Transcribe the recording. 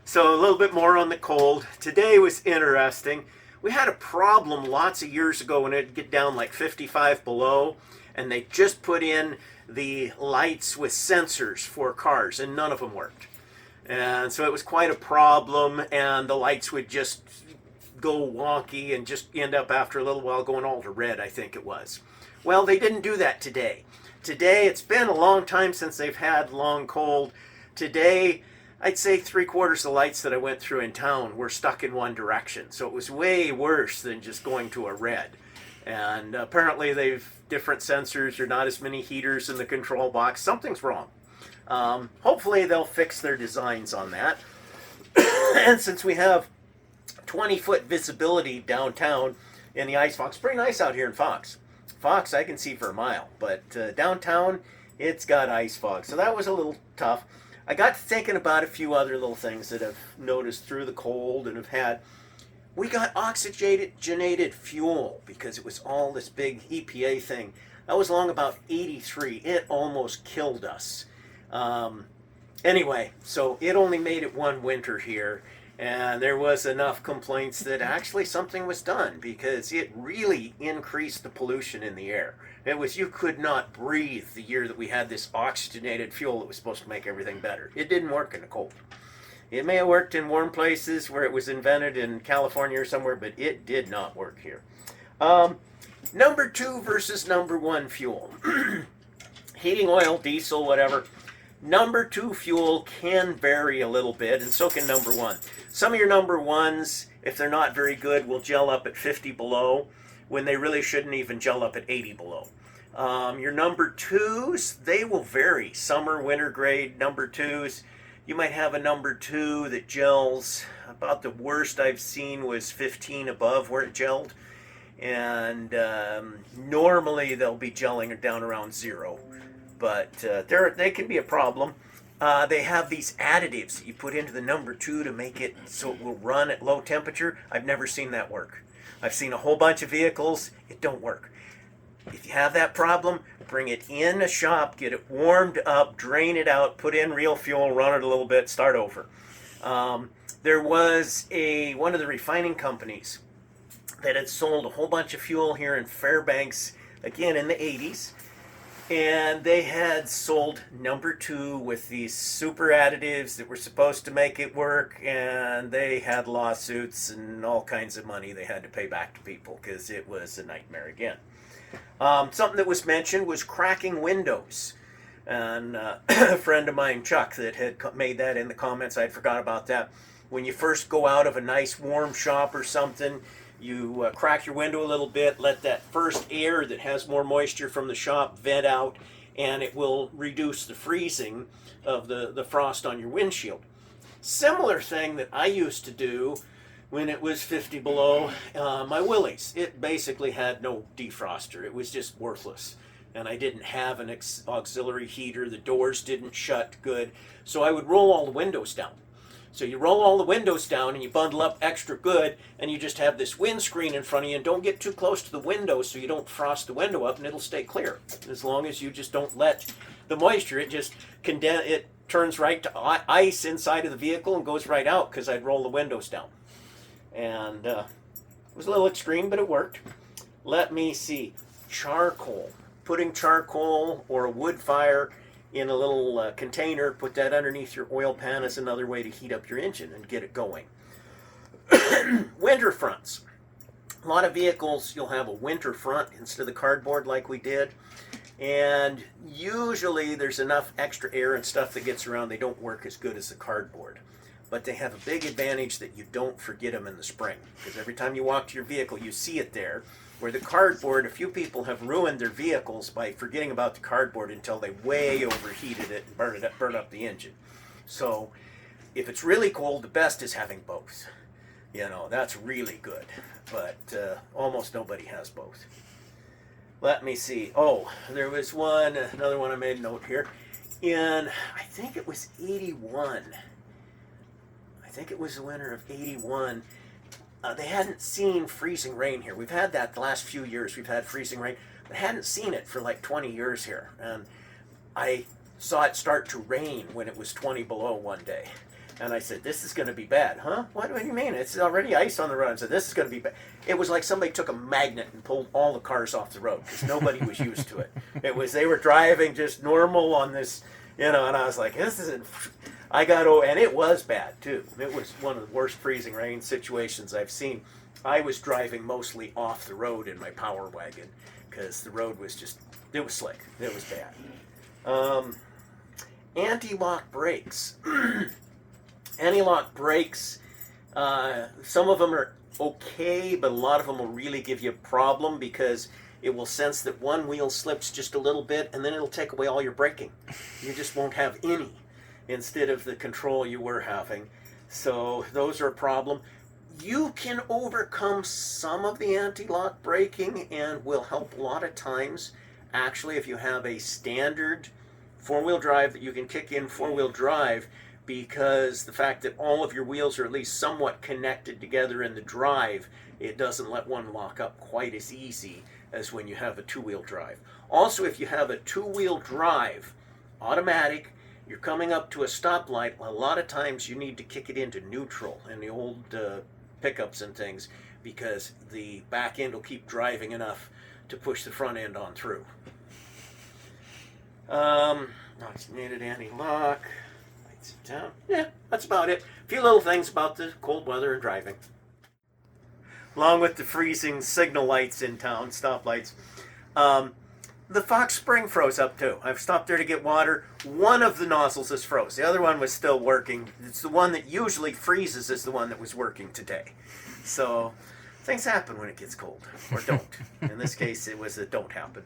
So a little bit more on the cold. Today was interesting. We had a problem lots of years ago when it'd get down like 55 below, and they just put in the lights with sensors for cars, and none of them worked. And so it was quite a problem, and the lights would just go wonky and just end up after a little while going all to red, I think it was. Well, they didn't do that today. Today, it's been a long time since they've had long cold. Today, I'd say 3/4 of the lights that I went through in town were stuck in one direction. So it was way worse than just going to a red. And apparently they've different sensors. There are not as many heaters in the control box. Something's wrong. Hopefully they'll fix their designs on that. And since we have 20-foot visibility downtown in the ice fox, pretty nice out here in Fox. Fox I can see for a mile, but downtown it's got ice fog. So that was a little tough. I got to thinking about a few other little things that I've noticed through the cold and have had. We got oxygenated fuel because it was all this big EPA thing. That was along about 83. It almost killed us. Anyway, so it only made it one winter here. And there was enough complaints that actually something was done because it really increased the pollution in the air. It was, you could not breathe the year that we had this oxygenated fuel that was supposed to make everything better. It didn't work in the cold. It may have worked in warm places where it was invented in California or somewhere, but it did not work here. Number 2 versus number 1 fuel. Heating oil, diesel, whatever. Number 2 fuel can vary a little bit, and so can number 1. Some of your number 1s, if they're not very good, will gel up at 50 below when they really shouldn't even gel up at 80 below. Your number 2s, they will vary. Summer, winter grade number 2s. You might have a number 2 that gels. About the worst I've seen was 15 above where it gelled. And normally they'll be gelling down around 0. But they can be a problem. They have these additives that you put into the number 2 to make it so it will run at low temperature. I've never seen that work. I've seen a whole bunch of vehicles. It don't work. If you have that problem, bring it in a shop, get it warmed up, drain it out, put in real fuel, run it a little bit, start over. There was one of the refining companies that had sold a whole bunch of fuel here in Fairbanks, again in the 80s. And they had sold number 2 with these super additives that were supposed to make it work, and they had lawsuits and all kinds of money they had to pay back to people because it was a nightmare again. Something that was mentioned was cracking windows. And a friend of mine, Chuck, that had made that in the comments, I'd forgot about that. When you first go out of a nice warm shop or something, you crack your window a little bit, let that first air that has more moisture from the shop vent out, and it will reduce the freezing of the frost on your windshield. Similar thing that I used to do when it was 50 below, my Willys. It basically had no defroster. It was just worthless. And I didn't have an auxiliary heater. The doors didn't shut good. So I would roll all the windows down. So you roll all the windows down and you bundle up extra good, and you just have this windscreen in front of you, and don't get too close to the window so you don't frost the window up, and it'll stay clear. As long as you just don't let the moisture, it turns right to ice inside of the vehicle and goes right out because I'd roll the windows down. And it was a little extreme, but it worked. Let me see. Charcoal. Putting charcoal or a wood fire in a little container, put that underneath your oil pan is another way to heat up your engine and get it going. Winter fronts. A lot of vehicles, you'll have a winter front instead of the cardboard like we did. And usually there's enough extra air and stuff that gets around, they don't work as good as the cardboard. But they have a big advantage that you don't forget them in the spring. Because every time you walk to your vehicle, you see it there. Where the cardboard, a few people have ruined their vehicles by forgetting about the cardboard until they way overheated it and burn up the engine. So if it's really cold, the best is having both. You know, that's really good. But almost nobody has both. Let me see. Oh, there was another one I made a note here. I think it was 81. I think it was the winter of 81. They hadn't seen freezing rain here. We've had that the last few years. We've had freezing rain. They hadn't seen it for like 20 years here. And I saw it start to rain when it was 20 below one day. And I said, this is going to be bad. Huh? What do you mean? It's already ice on the road. I said, this is going to be bad. It was like somebody took a magnet and pulled all the cars off the road because nobody was used to it. They were driving just normal on this, and I was like, this isn't, and it was bad too. It was one of the worst freezing rain situations I've seen. I was driving mostly off the road in my power wagon because the road was it was slick. It was bad. Anti-lock brakes. Anti-lock brakes, some of them are okay, but a lot of them will really give you a problem because it will sense that one wheel slips just a little bit and then it'll take away all your braking. You just won't have any instead of the control you were having. So those are a problem. You can overcome some of the anti-lock braking and will help a lot of times. Actually, if you have a standard four-wheel drive that you can kick in four-wheel drive, because the fact that all of your wheels are at least somewhat connected together in the drive, it doesn't let one lock up quite as easy as when you have a two-wheel drive. Also, if you have a two-wheel drive, automatic, you're coming up to a stoplight, a lot of times you need to kick it into neutral in the old pickups and things because the back end will keep driving enough to push the front end on through. Oxygenated anti-lock. Down. Yeah, that's about it. A few little things about the cold weather and driving. Along with the freezing signal lights in town, stoplights. The Fox Spring froze up too. I've stopped there to get water. One of the nozzles is froze. The other one was still working. It's the one that usually freezes is the one that was working today. So things happen when it gets cold, or don't. In this case, it was a don't happen.